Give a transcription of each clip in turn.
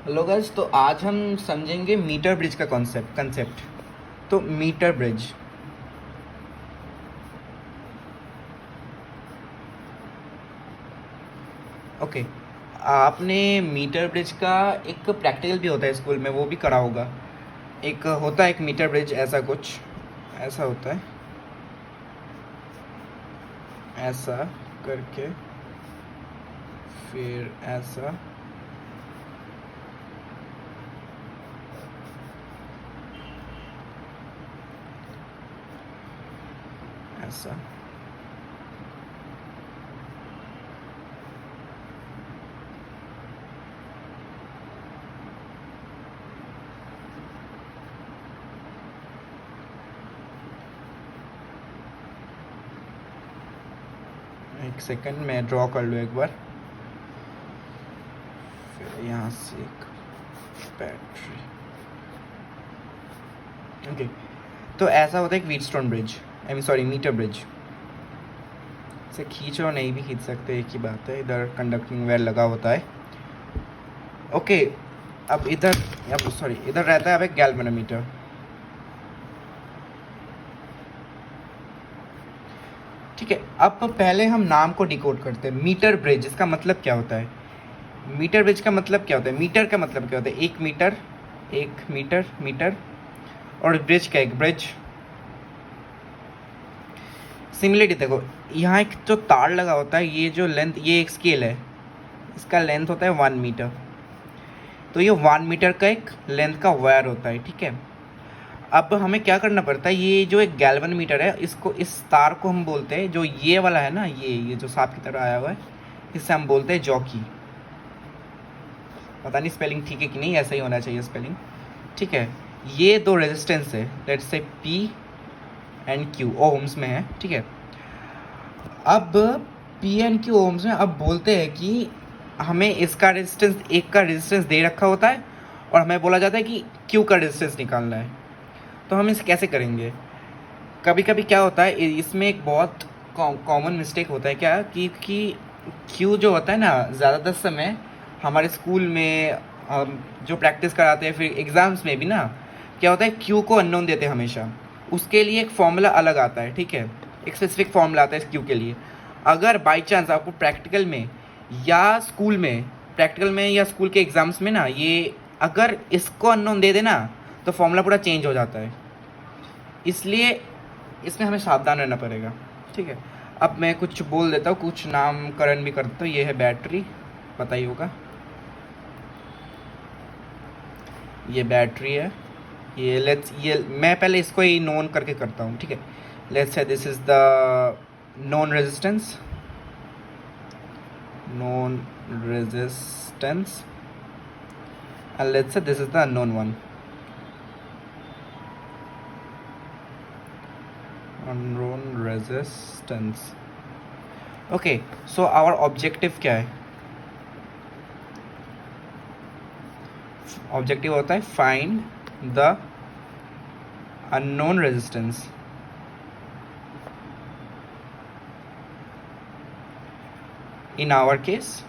Hello guys, तो आज हम समझेंगे मीटर ब्रिज का कंसेप्ट। तो मीटर ब्रिज, ओके। आपने मीटर ब्रिज का एक प्रैक्टिकल भी होता है स्कूल में, वो भी करा होगा। एक होता है एक मीटर ब्रिज, ऐसा कुछ ऐसा होता है, ऐसा करके फिर ऐसा, ऐसा। एक सेकंड, मैं ड्रॉ कर लूँ एक बार। फिर यहाँ से एक बैटरी, ओके। तो ऐसा होता है एक Wheatstone bridge, I mean sorry metre bridge. इसे खींच और नहीं भी खींच सकते, एक ही बात है। इधर कंडक्टिंग वायर लगा होता है, ओके। अब इधर रहता है अब एक गैल्वेनोमीटर। ठीक है, अब पहले हम नाम को डिकोड करते हैं। मीटर ब्रिज, इसका मतलब क्या होता है? मीटर ब्रिज का मतलब क्या होता है? मीटर का मतलब क्या होता है? एक मीटर मीटर। और ब्रिज क्या है? एक ब्रिज। सिमिलरिटी देखो, यहाँ एक जो तार लगा होता है, ये जो लेंथ, ये एक स्केल है, इसका लेंथ होता है 1 मीटर। तो ये 1 मीटर का एक लेंथ का वायर होता है, ठीक है। अब हमें क्या करना पड़ता है, ये जो एक गैल्वेनोमीटर है, इसको, इस तार को हम बोलते हैं, जो ये वाला है ना, ये जो सांप की तरह आया हुआ है, इससे हम बोलते हैं जॉकी। पता नहीं स्पेलिंग ठीक है कि नहीं, ऐसा ही होना चाहिए स्पेलिंग, ठीक है। ये दो रेजिस्टेंस है, let's say P and Q ohms में है, ठीक है। अब P एंड Q ओम्स में, अब बोलते हैं कि हमें इसका रेजिस्टेंस, एक का रेजिस्टेंस दे रखा होता है, और हमें बोला जाता है कि Q का रेजिस्टेंस निकालना है। तो हम इसे कैसे करेंगे? कभी कभी क्या होता है, इसमें एक बहुत कॉमन मिस्टेक होता है, क्या कि क्यू जो होता है ना, ज़्यादातर समय हमारे स्कूल में जो प्रैक्टिस कराते हैं, फिर एग्ज़ाम्स में भी ना, क्या होता है, क्यू को अननोन देते हैं हमेशा। उसके लिए एक फॉर्मूला अलग आता है, ठीक है, एक स्पेसिफिक फॉर्मूला आता है इस क्यू के लिए। अगर बाई चांस आपको प्रैक्टिकल में या स्कूल में, प्रैक्टिकल में या स्कूल के एग्ज़ाम्स में ना, ये अगर इसको अननोन दे देना, तो फॉर्मूला पूरा चेंज हो जाता है। इसलिए इसमें हमें सावधान रहना पड़ेगा, ठीक है। अब मैं कुछ बोल देता हूँ, कुछ नामकरण भी कर देता हूँ। ये है बैटरी, पता ही होगा, ये बैटरी है। ये मैं पहले इसको ही नोन करके करता हूँ, ठीक है। Let's say this is the known resistance, and let's say this is the unknown one, unknown resistance, okay। so our objective क्या है? ऑब्जेक्टिव होता है find the unknown resistance in our case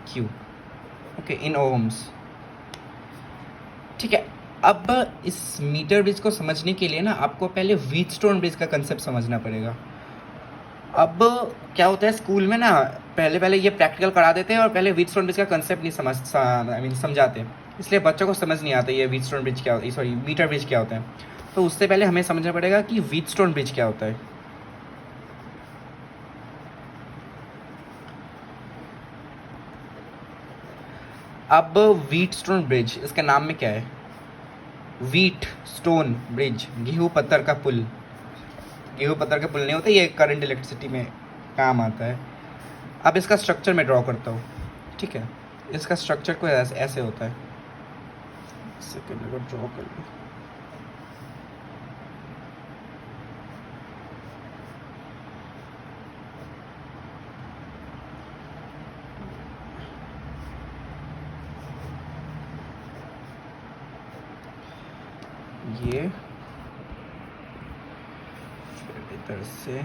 Q, okay, in ohms, ठीक है। अब इस metre bridge को समझने के लिए ना, आपको पहले व्हीटस्टोन ब्रिज का कंसेप्ट समझना पड़ेगा। अब क्या होता है स्कूल में ना, पहले पहले ये प्रैक्टिकल करा देते हैं, और पहले व्हीटस्टोन ब्रिज का कंसेप्ट नहीं समझाते, इसलिए बच्चों को समझ नहीं आता ये व्हीटस्टोन ब्रिज क्या होता है, सॉरी मीटर ब्रिज क्या होता है। तो उससे पहले हमें समझना पड़ेगा कि व्हीटस्टोन ब्रिज क्या होता है। अब व्हीटस्टोन ब्रिज, इसके नाम में क्या है? व्हीट स्टोन ब्रिज, गेहूं पत्थर का पुल। गेहूं पत्थर का पुल नहीं होता, ये करंट इलेक्ट्रिसिटी में काम आता है। अब इसका स्ट्रक्चर मैं ड्रॉ करता हूँ, ठीक है। इसका स्ट्रक्चर को ऐसे होता है, सेकंड को ड्रॉ कर लूँ। ये फिर इधर से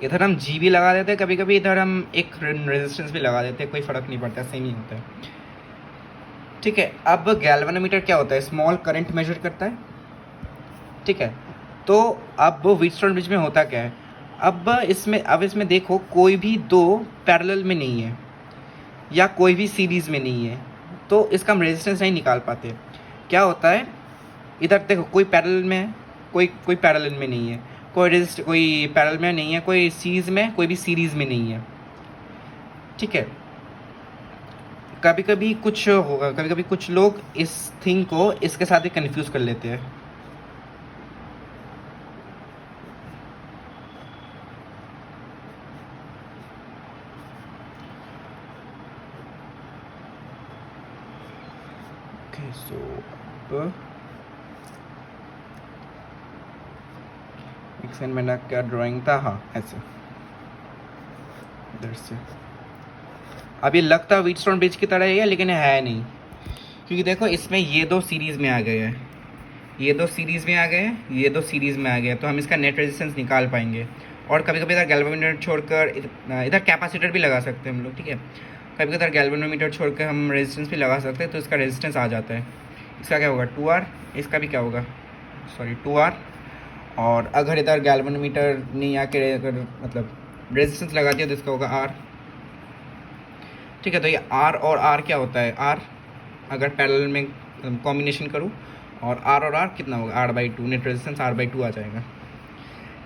इधर हम जी भी लगा देते हैं कभी कभी, इधर हम एक रेजिस्टेंस भी लगा देते हैं, कोई फ़र्क नहीं पड़ता, सेम ही होता है। ठीक है, अब गैल्वेनोमीटर क्या होता है, स्मॉल करंट मेजर करता है। ठीक है, तो अब व्हीटस्टोन ब्रिज में होता क्या है, अब इसमें देखो कोई भी दो पैरेलल में नहीं है या कोई भी सीरीज़ में नहीं है, तो इसका हम रेजिस्टेंस नहीं निकाल पाते। क्या होता है, इधर देखो कोई पैरेलल में है, कोई पैरेलल में नहीं है, कोई पैरेलल में नहीं है, कोई सीरीज़ में, कोई भी सीरीज़ में नहीं है। ठीक है, कभी कभी कुछ होगा, कभी कभी कुछ लोग इस थिंग को इसके साथ ही कंफ्यूज कर लेते हैं। ओके, सो एक सेकंड, मेरा क्या ड्राइंग था, हाँ ऐसे इधर से। अब ये लगता व्हीटस्टोन ब्रिज की तरह ही है, लेकिन है नहीं, क्योंकि देखो इसमें ये दो सीरीज़ में आ गए हैं, ये दो सीरीज़ में आ गए हैं, ये दो सीरीज़ में आ गए हैं, तो हम इसका नेट रेजिस्टेंस निकाल पाएंगे। और कभी कभी इधर गैल्वेनोमीटर छोड़कर इधर कैपेसिटर भी लगा सकते हैं हम लोग। ठीक है, कभी कभी इधर गैल्वेनोमीटर छोड़कर हम रेजिस्टेंस भी लगा सकते हैं, तो इसका रेजिस्टेंस आ जाता है। इसका क्या होगा 2R, इसका भी क्या होगा, सॉरी 2R। और अगर इधर गैल्वेनोमीटर नहीं आके अगर मतलब रेजिस्टेंस लगा दिया तो इसका होगा R। ठीक है, तो ये R और R क्या होता है, R अगर पैरेलल में कॉम्बिनेशन करूँ और R कितना होगा, R/2, नेट रेजिस्टेंस R/2 आ जाएगा।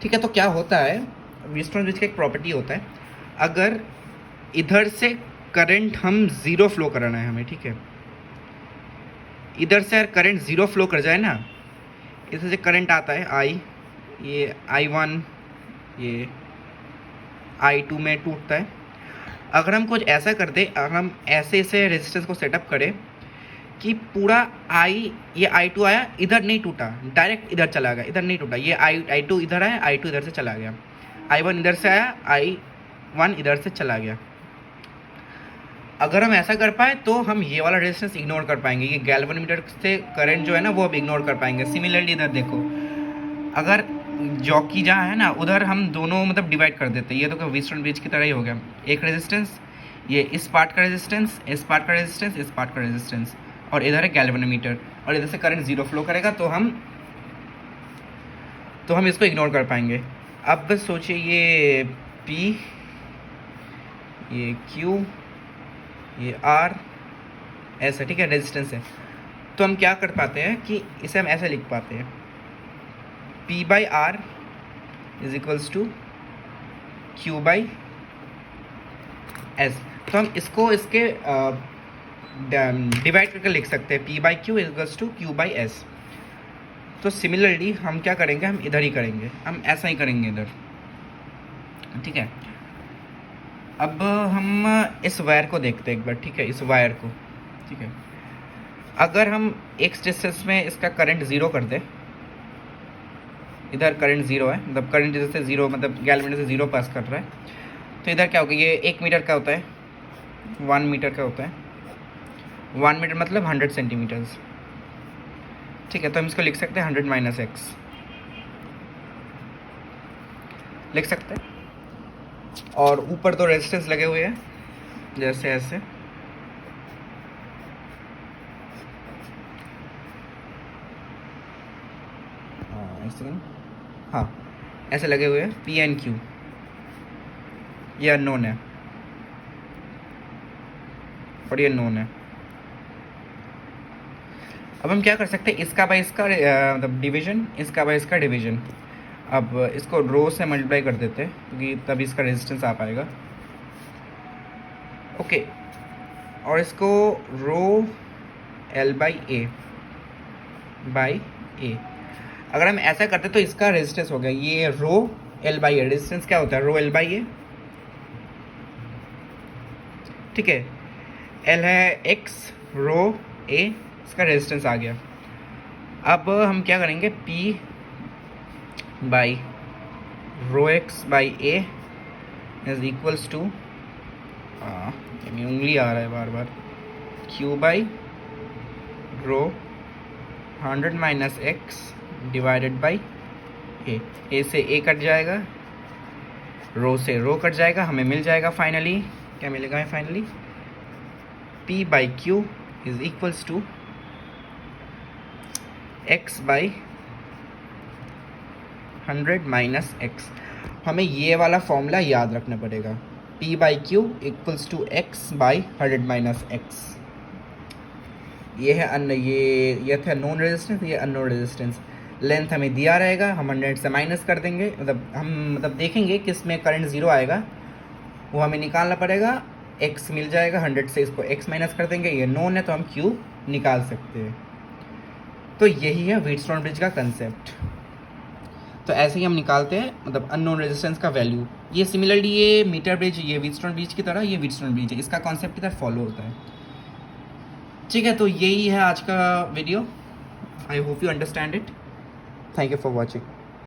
ठीक है, तो क्या होता है, व्हीटस्टोन ब्रिज का एक प्रॉपर्टी होता है, अगर इधर से करंट हम ज़ीरो फ्लो कराना है हमें, ठीक है, इधर से अगर करंट ज़ीरो फ्लो कर जाए ना, इधर से करंट आता है I, ये I1, ये I2 में टूटता है। अगर हम कुछ ऐसा कर दें, अगर हम ऐसे रेजिस्टेंस को सेटअप करें कि पूरा ये I2 आया, इधर नहीं टूटा, डायरेक्ट इधर चला गया, इधर नहीं टूटा, ये I2 इधर आया, I2 इधर से चला गया, I1 इधर से आया, I1 इधर से चला गया। अगर हम ऐसा कर पाए तो हम ये वाला रेजिस्टेंस इग्नोर कर पाएंगे, ये गैल्वेनोमीटर से करंट जो है ना वो अब इग्नोर कर पाएंगे। सिमिलरली इधर देखो, अगर जॉकी जहाँ है ना उधर हम दोनों मतलब डिवाइड कर देते हैं, ये तो व्हीटस्टोन ब्रिज की तरह ही हो गया, एक रेजिस्टेंस, ये इस पार्ट का रेजिस्टेंस, इस पार्ट का रेजिस्टेंस, इस पार्ट का रेजिस्टेंस, और इधर है गैल्वेनोमीटर, और इधर से करंट ज़ीरो फ्लो करेगा, तो हम इसको इग्नोर कर पाएंगे। अब बस सोचिए ये P, ये Q, ये R ऐसा, ठीक है, रेजिस्टेंस है, तो हम क्या कर पाते हैं कि इसे हम ऐसे लिख पाते हैं, P/R is equals to Q/S। तो हम इसको इसके डिवाइड करके लिख सकते हैं, P/Q is equals to Q/S। तो सिमिलरली हम क्या करेंगे, हम इधर ही करेंगे, हम ऐसा ही करेंगे इधर। ठीक है, अब हम इस वायर को देखते हैं एक बार। ठीक है, इस वायर को, ठीक है, अगर हम एक डिस्टेंस में इसका करंट ज़ीरो कर दें, इधर करंट ज़ीरो है, मतलब करंट इधर से ज़ीरो, मतलब गैल्वेनोमीटर से ज़ीरो पास कर रहा है, तो इधर क्या होगा, ये 1 मीटर का होता है, 1 मीटर का होता है, 1 मीटर मतलब 100 सेंटीमीटर्स। ठीक है, तो हम इसको लिख सकते हैं 100 - x लिख सकते हैं। और ऊपर तो रेजिस्टेंस लगे हुए हैं जैसे ऐसे, हाँ ऐसे लगे हुए हैं, P and Q, ये अननोन है और ये नोन है। अब हम क्या कर सकते हैं, इसका बाय इसका मतलब डिवीजन, इसका बाय इसका डिवीजन। अब इसको रो से मल्टीप्लाई कर देते हैं क्योंकि तभी इसका रेजिस्टेंस आ पाएगा। ओके, और इसको रो L/A अगर हम ऐसा करते तो इसका रेजिस्टेंस हो गया, ये रो L/A, रेजिस्टेंस क्या होता है, रो L/A। ठीक है, L है x, रो A, इसका रेजिस्टेंस आ गया। अब हम क्या करेंगे, P/रो x/A इज इक्वल्स टू, उंगली आ रहा है बार बार, Q/रो 100 - x divided by A। A से A कट जाएगा, रो से रो कट जाएगा, हमें मिल जाएगा फाइनली, क्या मिलेगा हमें finally, P by Q is equals to x by 100 minus x. हमें ये वाला फॉर्मूला याद रखना पड़ेगा, P by Q equals to x by 100 minus x. ये है ये था नोन रेजिस्टेंस, ये अननोन रेजिस्टेंस। लेंथ हमें दिया रहेगा, हम 100 से माइनस कर देंगे, मतलब देखेंगे कि इसमें करंट 0 आएगा, वो हमें निकालना पड़ेगा। x मिल जाएगा, 100 से इसको x माइनस कर देंगे, ये नोन है तो हम q निकाल सकते हैं। तो यही है व्हीटस्टोन ब्रिज का कंसेप्ट। तो ऐसे ही हम निकालते हैं मतलब अननोन रेजिस्टेंस का वैल्यू। ये सिमिलरली ये मीटर ब्रिज, ये व्हीटस्टोन ब्रिज की तरह ये व्हीटस्टोन ब्रिज है, इसका कॉन्सेप्ट इधर फॉलो होता है। ठीक है, तो यही है आज का video. I hope you understand it. Thank you for watching.